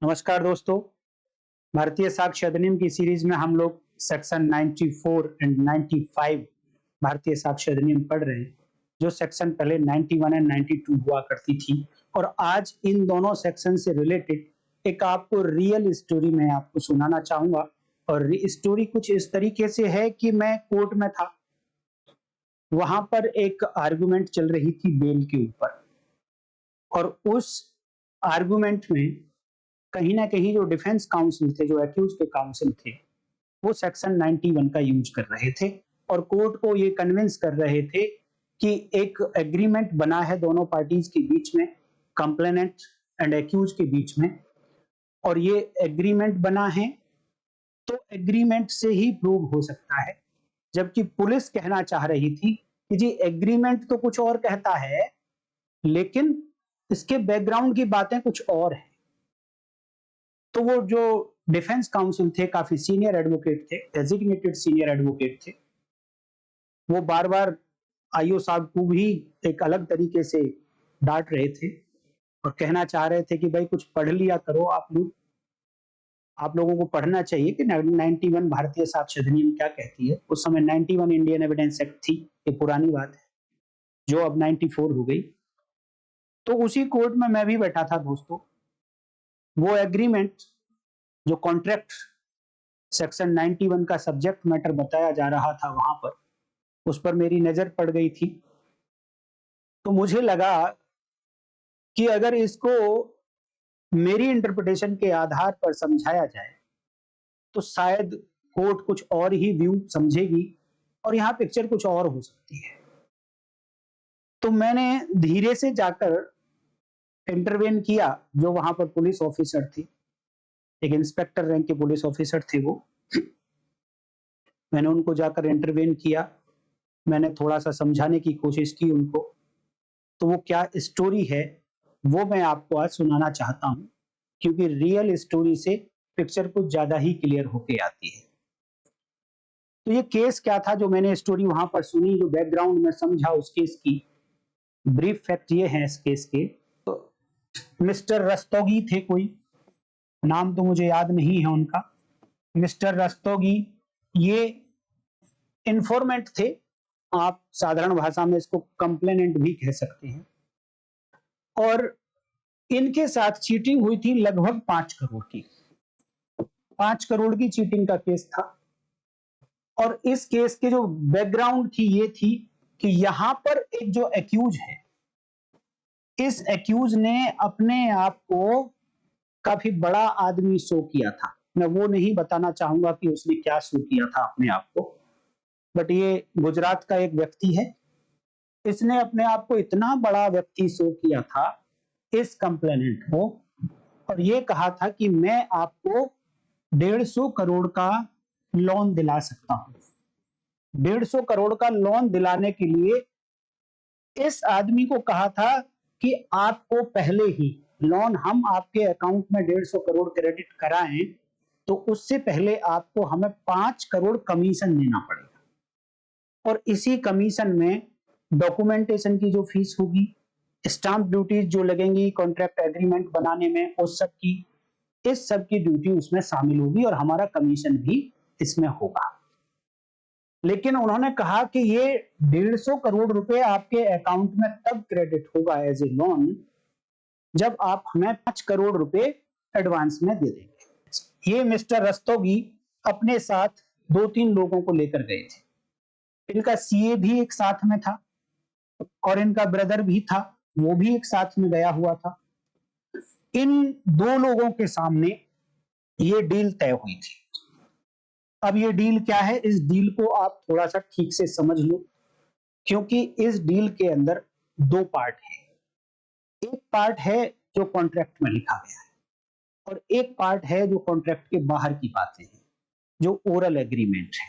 नमस्कार दोस्तों। भारतीय साक्ष्य अधिनियम की सीरीज में हम लोग सेक्शन 94 एंड 95 भारतीय साक्ष्य अधिनियम पढ़ रहे हैं, जो सेक्शन पहले 91 एंड 92 हुआ करती थी। और आज इन दोनों सेक्शन से रिलेटेड एक आपको रियल स्टोरी मैं आपको सुनाना चाहूंगा। और स्टोरी कुछ इस तरीके से है कि मैं कोर्ट में था, वहां पर एक आर्गुमेंट चल रही थी बेल के ऊपर। और उस आर्गुमेंट में कहीं ना कहीं जो डिफेंस काउंसिल थे, जो एक्यूज के काउंसिल थे, वो सेक्शन 91 का यूज कर रहे थे और कोर्ट को ये कन्विंस कर रहे थे कि एक एग्रीमेंट बना है दोनों पार्टीज के बीच में, कंप्लेनेंट एंड एक्यूज के बीच में, और ये एग्रीमेंट बना है तो एग्रीमेंट से ही प्रूव हो सकता है। जबकि पुलिस कहना चाह रही थी कि जी एग्रीमेंट तो कुछ और कहता है, लेकिन इसके बैकग्राउंड की बातें कुछ और है। तो वो जो डिफेंस काउंसिल थे, काफी सीनियर एडवोकेट थे, डेजिग्नेटेड सीनियर एडवोकेट थे, वो बार बार आईओ साहब को भी एक अलग तरीके से डांट रहे थे और कहना चाह रहे थे कि भाई कुछ पढ़ लिया करो आप लोग, आप लोगों को पढ़ना चाहिए कि 91 भारतीय साक्ष्य अधिनियम क्या कहती है। उस समय 91 इंडियन एविडेंस एक्ट थी, ये पुरानी बात है, जो अब 94 हो गई। तो उसी कोर्ट में मैं भी बैठा था दोस्तों। वो एग्रीमेंट जो कॉन्ट्रैक्ट सेक्शन 91 का सब्जेक्ट मैटर बताया जा रहा था, वहां पर उस पर मेरी नजर पड़ गई थी। तो मुझे लगा कि अगर इसको मेरी इंटरप्रिटेशन के आधार पर समझाया जाए तो शायद कोर्ट कुछ और ही व्यू समझेगी और यहाँ पिक्चर कुछ और हो सकती है। तो मैंने धीरे से जाकर इंटरवेन किया। जो वहां पर पुलिस ऑफिसर थे, एक इंस्पेक्टर रैंक के पुलिस ऑफिसर थे वो, मैंने उनको जाकर इंटरवेन किया। मैंने थोड़ा सा समझाने की कोशिश की उनको। तो वो क्या स्टोरी है वो मैं आपको आज सुनाना चाहता हूं, क्योंकि रियल स्टोरी से पिक्चर कुछ ज्यादा ही क्लियर होके आती है। तो ये केस क्या था जो मैंने स्टोरी वहां पर सुनी, जो बैकग्राउंड में समझा उस केस की। ब्रीफ फैक्ट ये है इस केस के। तो मिस्टर रस्तोगी थे, कोई नाम तो मुझे याद नहीं है उनका। मिस्टर रस्तोगी ये इंफॉर्मेंट थे, आप साधारण भाषा में इसको कंप्लेनेंट भी कह सकते हैं। और इनके साथ चीटिंग हुई थी लगभग 5 करोड़ की। 5 करोड़ की चीटिंग का केस था। और इस केस के जो बैकग्राउंड थी ये थी कि यहां पर एक जो एक्यूज है, इस एक्यूज ने अपने आप को काफी बड़ा आदमी शो किया था। मैं वो नहीं बताना चाहूंगा कि उसने क्या शो किया था अपने आप को, बट ये गुजरात का एक व्यक्ति है। इसने अपने आप को इतना बड़ा व्यक्ति शो किया था इस कंप्लेनेंट को, और ये कहा था कि मैं आपको 150 करोड़ का लोन दिला सकता हूं। 150 करोड़ का लोन दिलाने के लिए इस आदमी को कहा था कि आपको पहले ही लोन हम आपके अकाउंट में 150 करोड़ क्रेडिट कराएं तो उससे पहले आपको हमें 5 करोड़ कमीशन देना पड़ेगा। और इसी कमीशन में डॉक्यूमेंटेशन की जो फीस होगी, स्टाम्प ड्यूटीज जो लगेंगी कॉन्ट्रैक्ट एग्रीमेंट बनाने में, उस सब की, इस सब की ड्यूटी उसमें शामिल होगी और हमारा कमीशन भी इसमें होगा। लेकिन उन्होंने कहा कि ये 150 करोड़ रुपए आपके अकाउंट में तब क्रेडिट होगा एज ए लोन जब आप हमें 5 करोड़ रुपए एडवांस में दे देंगे। ये मिस्टर रस्तोगी अपने साथ 2-3 लोगों को लेकर गए थे। इनका सीए भी एक साथ में था और इनका ब्रदर भी था, वो भी एक साथ में गया हुआ था। इन 2 लोगों के सामने ये डील तय हुई थी। अब ये डील क्या है, इस डील को आप थोड़ा सा ठीक से समझ लो, क्योंकि इस डील के अंदर 2 पार्ट है। एक पार्ट है जो कॉन्ट्रैक्ट में लिखा गया है और एक पार्ट है जो कॉन्ट्रैक्ट के बाहर की बातें हैं, जो ओरल एग्रीमेंट है,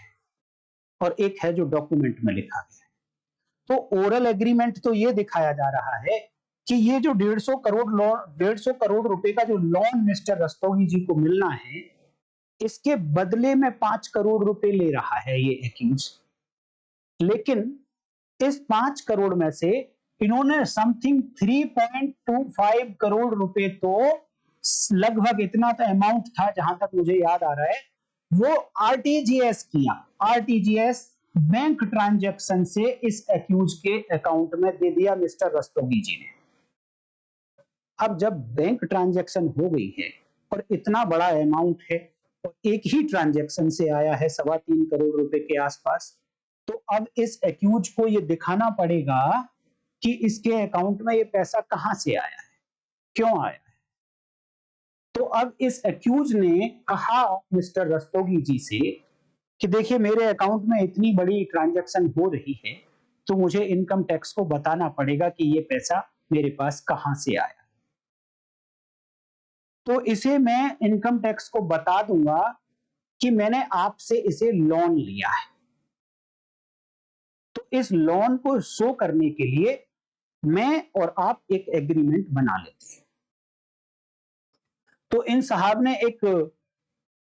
और एक है जो डॉक्यूमेंट में लिखा गया है। तो ओरल एग्रीमेंट तो ये दिखाया जा रहा है कि ये जो 150 करोड़ रुपए का जो लोन मिस्टर रस्तोगी जी को मिलना है, इसके बदले में 5 करोड़ रुपए ले रहा है ये एक्यूज। लेकिन इस 5 करोड़ में से इन्होंने समथिंग 3.25 करोड़ रुपए तो लगभग इतना तो अमाउंट था जहां तक मुझे याद आ रहा है, वो आरटीजीएस किया, आरटीजीएस बैंक ट्रांजैक्शन से इस एक्यूज के अकाउंट में दे दिया मिस्टर रस्तोगी जी ने। अब जब बैंक ट्रांजैक्शन हो गई है और इतना बड़ा अमाउंट है और एक ही ट्रांजैक्शन से आया है 3.25 करोड़ रुपए के आसपास, तो अब इस एक्यूज को ये दिखाना पड़ेगा कि इसके अकाउंट में ये पैसा कहां से आया है, क्यों आया है। तो अब इस एक्यूज ने कहा मिस्टर रस्तोगी जी से कि देखिए मेरे अकाउंट में इतनी बड़ी ट्रांजैक्शन हो रही है, तो मुझे इनकम टैक्स को बताना पड़ेगा कि ये पैसा मेरे पास कहां से आया। तो इसे मैं इनकम टैक्स को बता दूंगा कि मैंने आपसे इसे लोन लिया है। तो इस लोन को शो करने के लिए मैं और आप एक एग्रीमेंट बना लेते हैं। तो इन साहब ने एक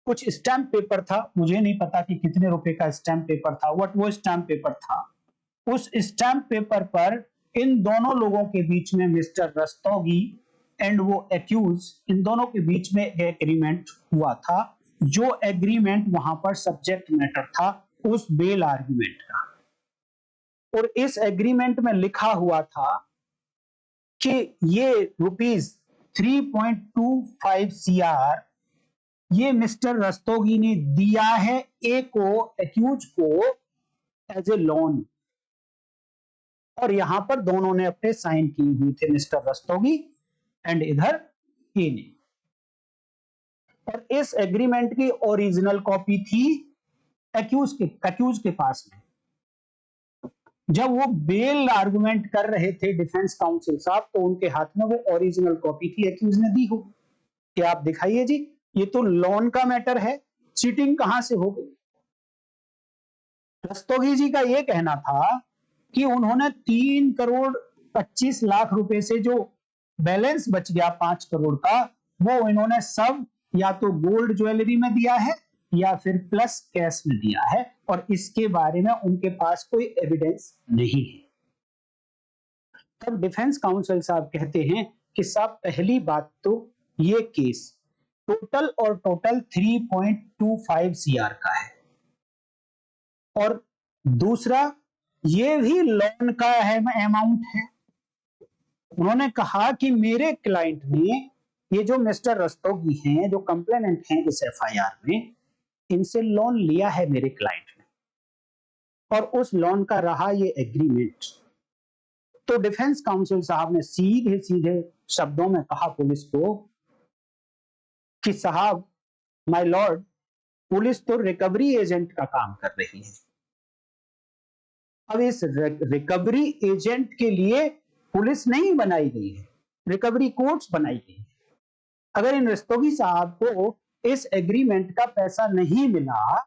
कुछ स्टैम्प पेपर था, मुझे नहीं पता कि कितने रुपए का स्टैम्प पेपर था, बट वो स्टैम्प पेपर था। उस स्टैम्प पेपर पर इन दोनों लोगों के बीच में, मिस्टर रस्तोगी एंड वो एक्यूज, इन दोनों के बीच में एक एग्रीमेंट हुआ था, जो एग्रीमेंट वहां पर सब्जेक्ट मैटर था उस बेल आर्गुमेंट का। और इस एग्रीमेंट में लिखा हुआ था कि ये रुपीस 3.25 CR ये मिस्टर रस्तोगी ने दिया है ए को, एक्यूज को, एज ए लोन। और यहां पर दोनों ने अपने साइन किए हुए थे, मिस्टर रस्तोगी एंड इधर ए ने। और इस एग्रीमेंट की ओरिजिनल कॉपी थी एक्यूज के पास में। जब वो बेल आर्गुमेंट कर रहे थे डिफेंस काउंसिल साहब, तो उनके हाथ में वो ओरिजिनल कॉपी थी, एक्यूज ने दी हो कि आप दिखाइए जी, ये तो लोन का मैटर है, चीटिंग कहां से हो गई। रस्तोगी जी का ये कहना था कि उन्होंने 3.25 करोड़ रुपए से जो बैलेंस बच गया 5 करोड़ का, वो इन्होंने सब या तो गोल्ड ज्वेलरी में दिया है या फिर प्लस कैश में दिया है, और इसके बारे में उनके पास कोई एविडेंस नहीं है। तब डिफेंस काउंसिल साहब कहते हैं कि साहब पहली बात तो ये केस टोटल 3.25 CR का है, और दूसरा ये भी लोन का अमाउंट है। उन्होंने कहा कि मेरे क्लाइंट ने, ये जो मिस्टर रस्तोगी हैं, जो कंप्लेनेंट हैं इस FIR में, इनसे लोन लिया है मेरे क्लाइंट ने, और उस लोन का रहा ये एग्रीमेंट। तो डिफेंस काउंसिल साहब ने सीधे सीधे शब्दों में कहा पुलिस को कि साहब, माय लॉर्ड, पुलिस तो रिकवरी एजेंट का काम कर रही है। अब इस रिकवरी एजेंट के लिए पुलिस नहीं बनाई गई है, रिकवरी कोर्ट्स बनाई गई है। अगर इन रस्तोगी साहब को इस एग्रीमेंट का पैसा नहीं मिला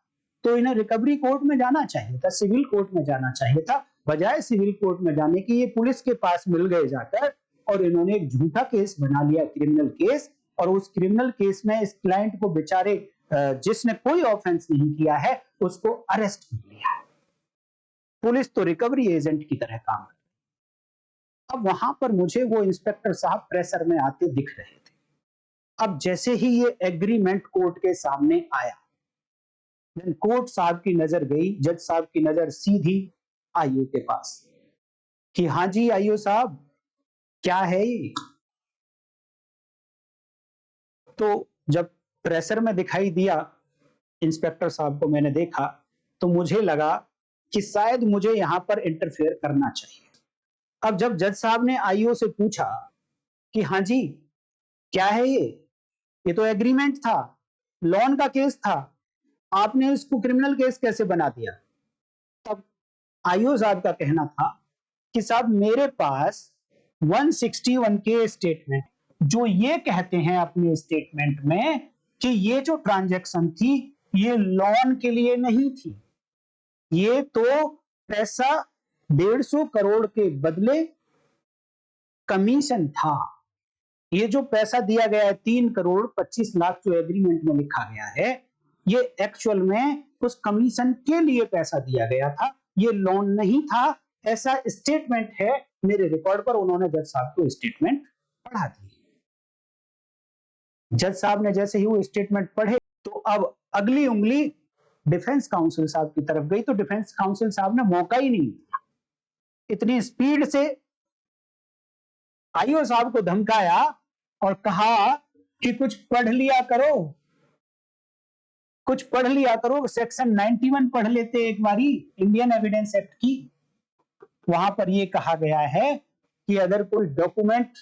तो इन्हें रिकवरी कोर्ट में जाना चाहिए था, सिविल कोर्ट में जाना चाहिए था। बजाय सिविल कोर्ट में जाने की ये पुलिस के पास मिल गए जाकर, और इन्होंने एक झूठा केस बना लिया, क्रिमिनल केस, और उस क्रिमिनल केस में इस क्लाइंट को बेचारे, जिसने कोई ऑफेंस नहीं किया है, उसको अरेस्ट कर लिया। पुलिस तो रिकवरी एजेंट की तरह काम कर। अब वहां पर मुझे वो इंस्पेक्टर साहब प्रेशर में आते दिख रहे थे। अब जैसे ही ये एग्रीमेंट कोर्ट के सामने आया, कोर्ट साहब की नजर गई, जज साहब की नजर सीधी आईओ के पास कि हाँ जी आईओ साहब, क्या है ये। तो जब प्रेशर में दिखाई दिया इंस्पेक्टर साहब को, मैंने देखा तो मुझे लगा कि शायद मुझे यहां पर इंटरफेयर करना चाहिए। अब जब जज साहब ने आईओ से पूछा कि हाँ जी क्या है ये तो एग्रीमेंट था, लोन का केस था, आपने इसको क्रिमिनल केस कैसे बना दिया। तब आईओ साहब का कहना था कि साहब मेरे पास 161 के स्टेटमेंट, जो ये कहते हैं अपने स्टेटमेंट में कि ये जो ट्रांजैक्शन थी ये लोन के लिए नहीं थी, ये तो पैसा 150 करोड़ के बदले कमीशन था। ये जो पैसा दिया गया है 3.25 करोड़ जो एग्रीमेंट में लिखा गया है, ये एक्चुअल में उस कमीशन के लिए पैसा दिया गया था, ये लोन नहीं था। ऐसा स्टेटमेंट है मेरे रिकॉर्ड पर। उन्होंने जज साहब को स्टेटमेंट पढ़ा दी। जज साहब ने जैसे ही वो स्टेटमेंट पढ़े तो अब अगली उंगली डिफेंस काउंसिल साहब की तरफ गई, तो डिफेंस काउंसिल साहब ने मौका ही नहीं, इतनी स्पीड से आईओ साहब को धमकाया और कहा कि कुछ पढ़ लिया करो, कुछ पढ़ लिया करो, सेक्शन 91 पढ़ लेते एक बारी इंडियन एविडेंस एक्ट की। वहां पर यह कहा गया है कि अगर कोई डॉक्यूमेंट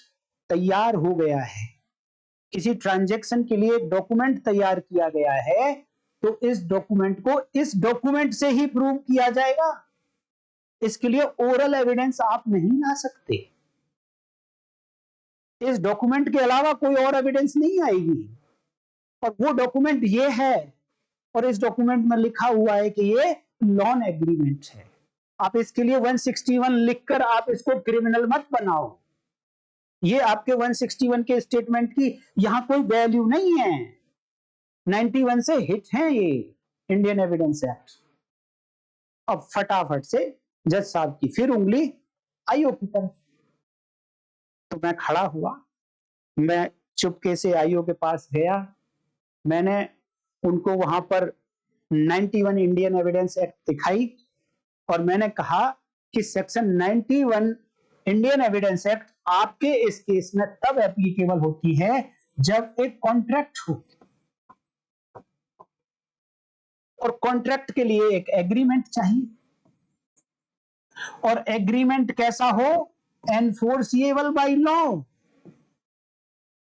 तैयार हो गया है, किसी ट्रांजैक्शन के लिए डॉक्यूमेंट तैयार किया गया है, तो इस डॉक्यूमेंट को इस डॉक्यूमेंट से ही प्रूव किया जाएगा। इसके लिए ओरल एविडेंस आप नहीं ला सकते, इस डॉक्यूमेंट के अलावा कोई और एविडेंस नहीं आएगी। और वो डॉक्यूमेंट ये है, और इस डॉक्यूमेंट में लिखा हुआ है कि ये लोन एग्रीमेंट है। आप इसके लिए 161 लिखकर आप इसको क्रिमिनल मत बनाओ, ये आपके 161 के स्टेटमेंट की यहां कोई वैल्यू नहीं है। 91 से हिट है ये इंडियन एविडेंस एक्ट। अब फटाफट से जज साहब की फिर उंगली आईओ की तरफ, तो मैं खड़ा हुआ, मैं चुपके से आईओ के पास गया, मैंने उनको वहां पर 91 इंडियन एविडेंस एक्ट दिखाई और मैंने कहा कि सेक्शन 91 इंडियन एविडेंस एक्ट आपके इस केस में तब एप्लीकेबल होती है जब एक कॉन्ट्रैक्ट हो, और कॉन्ट्रैक्ट के लिए एक एग्रीमेंट चाहिए, और एग्रीमेंट कैसा हो, enforceable by law,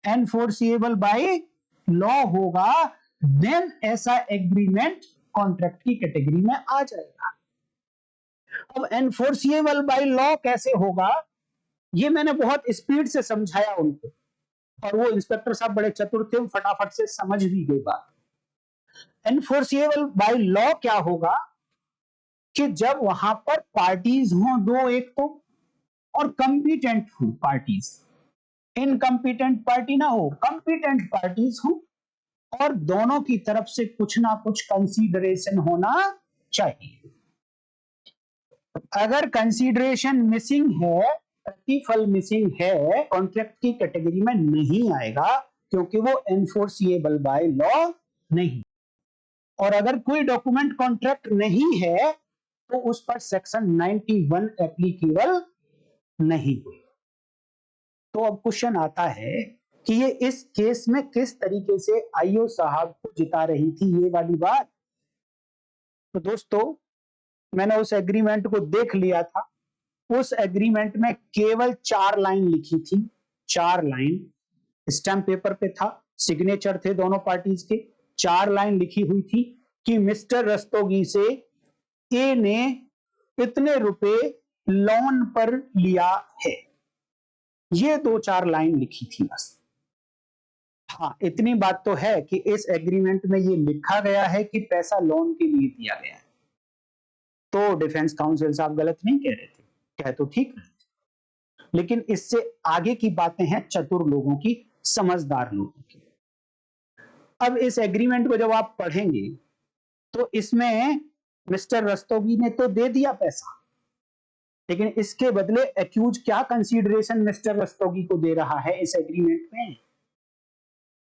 enforceable by law होगा, देन ऐसा एग्रीमेंट कॉन्ट्रैक्ट की कैटेगरी में आ जाएगा। अब एनफोर्सिएबल बाय लॉ कैसे होगा, ये मैंने बहुत स्पीड से समझाया उनको, और वो इंस्पेक्टर साहब बड़े चतुर थे, फटाफट से समझ भी गए बात। एनफोर्सिएबल बाय लॉ क्या होगा कि जब वहां पर पार्टीज हों दो, एक तो, और कंपिटेंट हो पार्टीज, इनकम्पिटेंट पार्टी ना हो, कंपिटेंट पार्टीज हो, और दोनों की तरफ से कुछ ना कुछ कंसीडरेशन होना चाहिए। अगर कंसीडरेशन मिसिंग है, प्रतिफल मिसिंग है, कॉन्ट्रैक्ट की कैटेगरी में नहीं आएगा, क्योंकि वो एनफोर्सिएबल बाय लॉ नहीं। और अगर कोई डॉक्यूमेंट कॉन्ट्रैक्ट नहीं है तो उस पर सेक्शन 91 एप्लीकेबल नहीं हुई। तो अब क्वेश्चन आता है कि ये इस केस में किस तरीके से आईओ साहब को जिता रही थी, ये वाली बात। तो दोस्तों, मैंने उस एग्रीमेंट को देख लिया था, उस एग्रीमेंट में केवल 4 लाइन लिखी थी, 4 लाइन स्टैम्प पेपर पे था, सिग्नेचर थे दोनों पार्टीज के, 4 लाइन लिखी हुई थी कि मिस्टर रस्तोगी से ए ने इतने रुपए लोन पर लिया है। ये 2-4 लाइन लिखी थी बस। हाँ, इतनी बात तो है कि इस एग्रीमेंट में ये लिखा गया है कि पैसा लोन के लिए दिया गया है। तो डिफेंस काउंसिल साहब गलत नहीं कह रहे थे, कह तो ठीक रहे थे, लेकिन इससे आगे की बातें हैं चतुर लोगों की, समझदार लोगों की। अब इस एग्रीमेंट को जब आप पढ़ेंगे तो इसमें मिस्टर रस्तोगी ने तो दे दिया पैसा, लेकिन इसके बदले एक्यूज क्या कंसीडरेशन मिस्टर रस्तोगी को दे रहा है इस एग्रीमेंट में।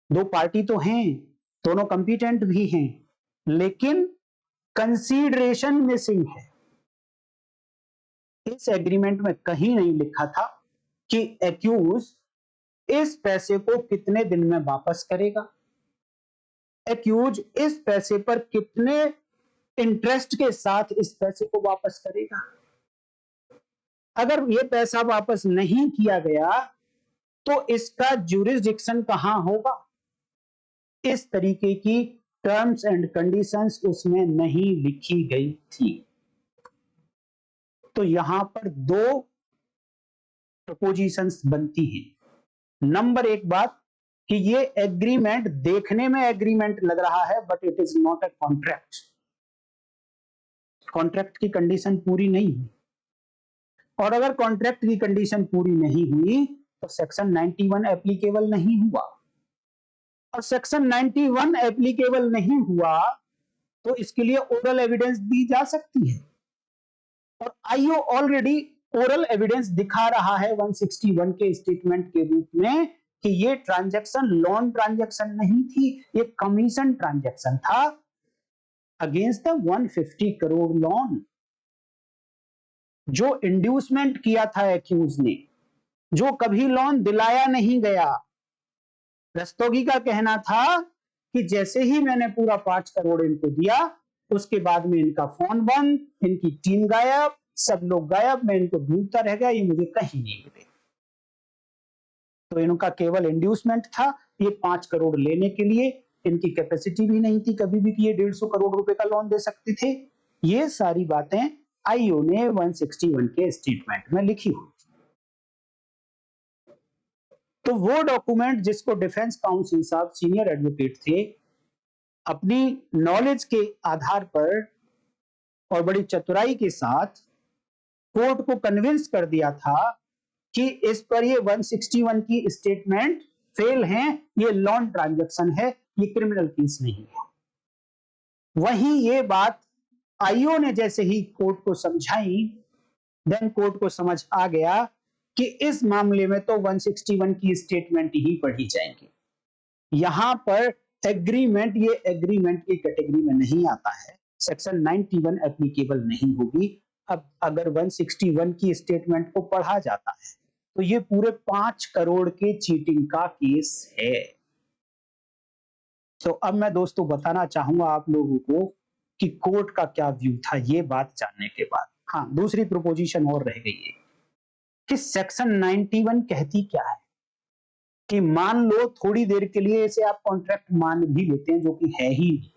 दो पार्टी तो हैं, दोनों कंपिटेंट भी हैं, लेकिन कंसीडरेशन मिसिंग है। इस एग्रीमेंट में कहीं नहीं लिखा था कि एक्यूज इस पैसे को कितने दिन में वापस करेगा, एक्यूज इस पैसे पर कितने इंटरेस्ट के साथ इस पैसे को वापस करेगा। अगर ये पैसा वापस नहीं किया गया तो इसका ज्यूरिसडिक्शन कहां होगा, इस तरीके की टर्म्स एंड कंडीशंस उसमें नहीं लिखी गई थी। तो यहां पर 2 प्रपोजिशंस बनती हैं। नंबर 1 बात कि ये एग्रीमेंट देखने में एग्रीमेंट लग रहा है, but it is not a contract. Contract की कंडीशन पूरी नहीं हुई, और अगर कॉन्ट्रैक्ट की कंडीशन पूरी नहीं हुई तो सेक्शन 91 एप्लीकेबल नहीं हुआ, और सेक्शन 91 एप्लीकेबल नहीं हुआ तो इसके लिए ओरल एविडेंस दी जा सकती है, और आईओ ऑलरेडी ओरल एविडेंस दिखा रहा है 161 के स्टेटमेंट के रूप में कि ये ट्रांजैक्शन लोन ट्रांजैक्शन नहीं थी, ये कमीशन ट्रांजैक्शन था अगेंस्ट द 150 करोड़ लोन। जो इंड्यूसमेंट किया था एक्यूज ने, जो कभी लोन दिलाया नहीं गया। रस्तोगी का कहना था कि जैसे ही मैंने पूरा 5 करोड़ इनको दिया, उसके बाद में इनका फोन बंद, इनकी टीम गायब, सब लोग गायब, मैं इनको ढूंढता रह गया, ये मुझे कहीं नहीं मिले। तो इनका केवल इंड्यूसमेंट था, ये 5 करोड़ लेने के लिए। इनकी कैपेसिटी भी नहीं थी कभी भी कि ये 150 करोड़ रुपए का लोन दे सकते थे। ये सारी बातें आईओ ने 161 के स्टेटमेंट में लिखी हुई। तो वो डॉक्यूमेंट जिसको डिफेंस काउंसिल साहब सीनियर एडवोकेट थे, अपनी नॉलेज के आधार पर और बड़ी चतुराई के साथ कोर्ट को कन्विंस कर दिया था कि इस पर ये 161 की स्टेटमेंट फेल हैं, ये लोन ट्रांजैक्शन है, ये क्रिमिनल केस नहीं है। वहीं ये बात आईओ ने जैसे ही कोर्ट को समझाई, देन कोर्ट को समझ आ गया कि इस मामले में तो 161 की स्टेटमेंट ही पढ़ी जाएगी। यहां पर एग्रीमेंट, ये एग्रीमेंट की कैटेगरी में नहीं आता है, सेक्शन 91 एप्लीकेबल नहीं होगी। अब अगर 161 की स्टेटमेंट को पढ़ा जाता है तो ये पूरे 5 करोड़ के चीटिंग का केस है। तो अब मैं दोस्तों बताना चाहूंगा आप लोगों को कि कोर्ट का क्या व्यू था ये बात जानने के बाद। हाँ, दूसरी प्रोपोजिशन और रह गई है कि सेक्शन 91 कहती क्या है कि मान लो थोड़ी देर के लिए इसे आप कॉन्ट्रैक्ट मान भी लेते हैं, जो कि है ही नहीं।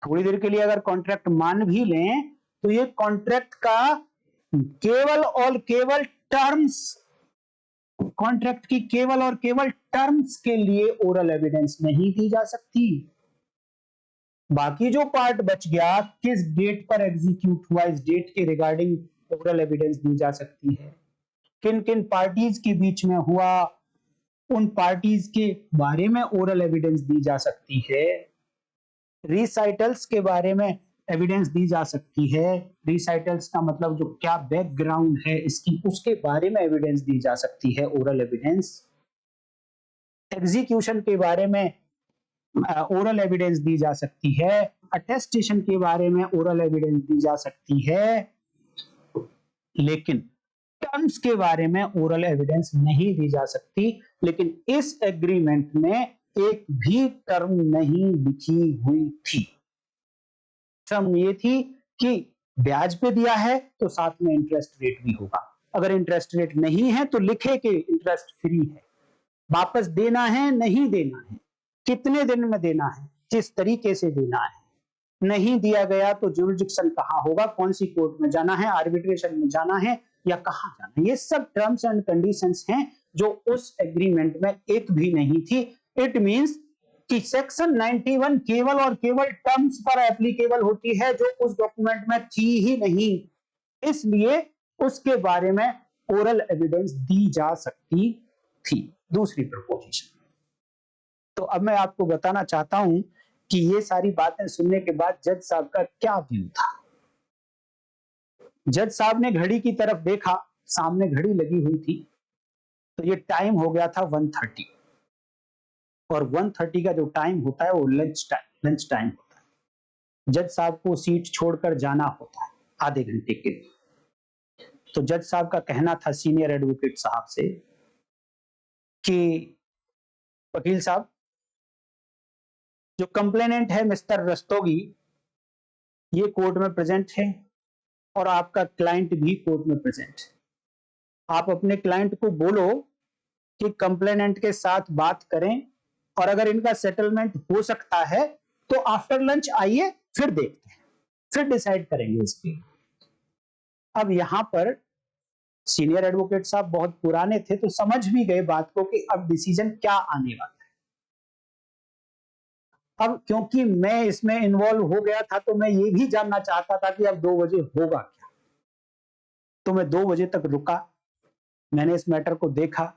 थोड़ी देर के लिए अगर कॉन्ट्रैक्ट मान भी लें तो ये कॉन्ट्रैक्ट का केवल और केवल टर्म्स, कॉन्ट्रैक्ट की केवल और केवल टर्म्स के लिए ओरल एविडेंस नहीं दी जा सकती। बाकी जो पार्ट बच गया, किस डेट पर एग्जीक्यूट हुआ, इस डेट के रिगार्डिंग ओरल एविडेंस दी जा सकती है। किन किन पार्टीज के बीच में हुआ, उन पार्टीज के बारे में ओरल एविडेंस दी जा सकती है। रिसाइटल्स के बारे में एविडेंस दी जा सकती है। रिसाइटल्स का मतलब जो क्या बैकग्राउंड है इसकी, उसके बारे में एविडेंस दी जा सकती है, ओरल एविडेंस। एग्जीक्यूशन के बारे में ओरल एविडेंस दी जा सकती है। अटेस्टेशन के बारे में ओरल एविडेंस दी जा सकती है। लेकिन टर्म्स के बारे में ओरल एविडेंस नहीं दी जा सकती। लेकिन इस एग्रीमेंट में एक भी टर्म नहीं लिखी हुई थी। टर्म ये थी कि ब्याज पे दिया है तो साथ में इंटरेस्ट रेट भी होगा। अगर इंटरेस्ट रेट नहीं है तो लिखे कि इंटरेस्ट फ्री है। वापस देना है, नहीं देना है, कितने दिन में देना है, किस तरीके से देना है। नहीं दिया गया तो जुरिडिक्शन कहां होगा, कौन सी कोर्ट में जाना है, आर्बिट्रेशन में जाना है या कहां जाना है। ये सब टर्म्स एंड कंडीशंस हैं जो उस एग्रीमेंट में एक भी नहीं थी। इट मींस कि सेक्शन 91 केवल और केवल टर्म्स पर एप्लीकेबल होती है, जो उस डॉक्यूमेंट में थी ही नहीं। इसलिए उसके बारे में ओरल एविडेंस दी जा सकती थी। दूसरी प्रोपोजिशन। तो अब मैं आपको बताना चाहता हूं कि ये सारी बातें सुनने के बाद जज साहब का क्या व्यू था। जज साहब ने घड़ी की तरफ देखा, सामने घड़ी लगी हुई थी, तो ये टाइम हो गया था 1:30। और 1:30 का जो टाइम होता है वो लंच टाइम होता है। जज साहब को सीट छोड़कर जाना होता है आधे घंटे के लिए। तो जज साहब का कहना था सीनियर एडवोकेट साहब से कि वकील साहब, जो कंप्लेनेंट है मिस्टर रस्तोगी, ये कोर्ट में प्रेजेंट है और आपका क्लाइंट भी कोर्ट में प्रेजेंट है। आप अपने क्लाइंट को बोलो कि कंप्लेनेंट के साथ बात करें और अगर इनका सेटलमेंट हो सकता है तो आफ्टर लंच आइए, फिर देखते हैं, फिर डिसाइड करेंगे इसकी। अब यहां पर सीनियर एडवोकेट साहब बहुत पुराने थे तो समझ भी गए बात को कि अब डिसीजन क्या आने वाला है। अब क्योंकि मैं इसमें इन्वॉल्व हो गया था तो मैं ये भी जानना चाहता था कि अब 2 बजे होगा क्या। तो मैं 2 बजे तक रुका, मैंने इस मैटर को देखा।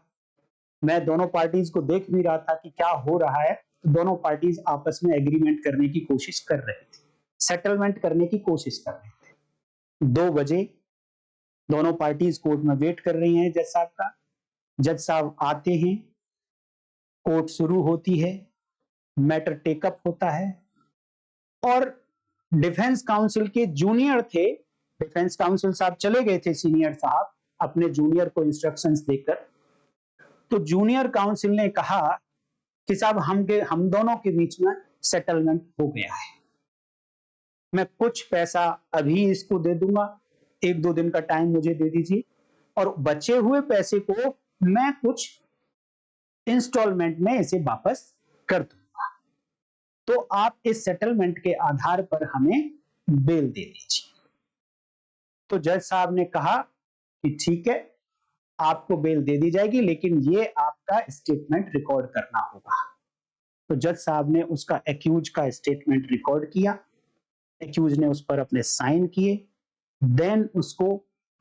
मैं दोनों पार्टीज को देख भी रहा था कि क्या हो रहा है। तो दोनों पार्टीज आपस में एग्रीमेंट करने की कोशिश कर रहे थे, सेटलमेंट करने की कोशिश कर रहे थे। 2 बजे दोनों पार्टीज कोर्ट में वेट कर रही हैं जज साहब का। जज साहब आते हैं, कोर्ट शुरू होती है, मैटर टेकअप होता है और डिफेंस काउंसिल के जूनियर थे, डिफेंस काउंसिल साहब चले गए थे, सीनियर साहब अपने जूनियर को इंस्ट्रक्शंस देकर। तो जूनियर काउंसिल ने कहा कि साहब हम दोनों के बीच में सेटलमेंट हो गया है, मैं कुछ पैसा अभी इसको दे दूंगा, 1-2 दिन का टाइम मुझे दे दीजिए और बचे हुए पैसे को मैं कुछ इंस्टॉलमेंट में इसे वापस कर दूंगा, तो आप इस सेटलमेंट के आधार पर हमें बेल दे दीजिए। तो जज साहब ने कहा कि ठीक है, आपको बेल दे दी जाएगी, लेकिन ये आपका स्टेटमेंट रिकॉर्ड करना होगा। तो जज साहब ने उसका एक्यूज का स्टेटमेंट रिकॉर्ड किया, एक्यूज ने उस पर अपने साइन किए, देन उसको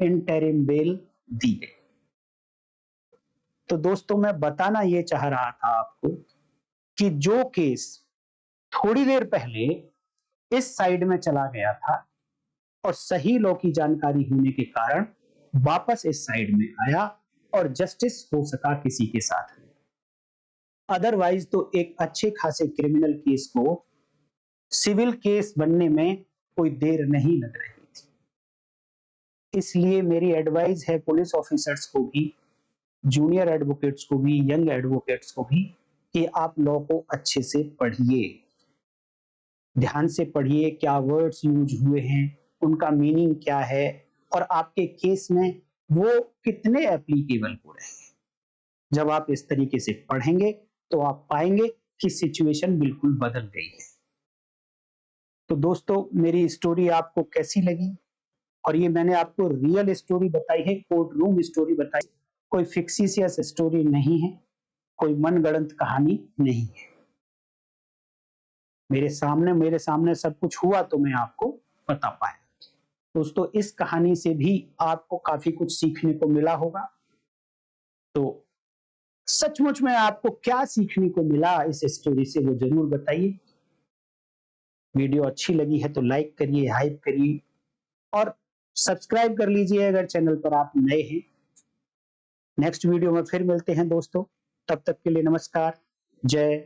इंटरिम बेल दी गई। तो दोस्तों मैं बताना ये चाह रहा था आपको कि जो केस थोड़ी देर पहले इस साइड में चला गया था और सही लॉ की जानकारी होने के कारण वापस इस साइड में आया और जस्टिस हो सका किसी के साथ में। अदरवाइज तो एक अच्छे खासे क्रिमिनल केस को सिविल केस बनने में कोई देर नहीं लग रही थी। इसलिए मेरी एडवाइस है पुलिस ऑफिसर्स को भी, जूनियर एडवोकेट्स को भी, यंग एडवोकेट्स को भी, कि आप लॉ को अच्छे से पढ़िए, ध्यान से पढ़िए, क्या वर्ड्स यूज हुए हैं, उनका मीनिंग क्या है और आपके केस में वो कितने एप्लीकेबल हो रहे हैं। जब आप इस तरीके से पढ़ेंगे तो आप पाएंगे कि सिचुएशन बिल्कुल बदल गई है। तो दोस्तों मेरी स्टोरी आपको कैसी लगी? और ये मैंने आपको रियल स्टोरी बताई है, कोर्ट रूम स्टोरी बताई, कोई फिक्सिशियस स्टोरी नहीं है, कोई मनगढ़ंत कहानी नहीं है। मेरे सामने सब कुछ हुआ तो मैं आपको बता पाया। दोस्तों इस कहानी से भी आपको काफी कुछ सीखने को मिला होगा। तो सचमुच में आपको क्या सीखने को मिला इस स्टोरी से वो जरूर बताइए। वीडियो अच्छी लगी है तो लाइक करिए, हाइप करिए और सब्सक्राइब कर लीजिए अगर चैनल पर आप नए हैं। नेक्स्ट वीडियो में फिर मिलते हैं दोस्तों, तब तक के लिए नमस्कार, जय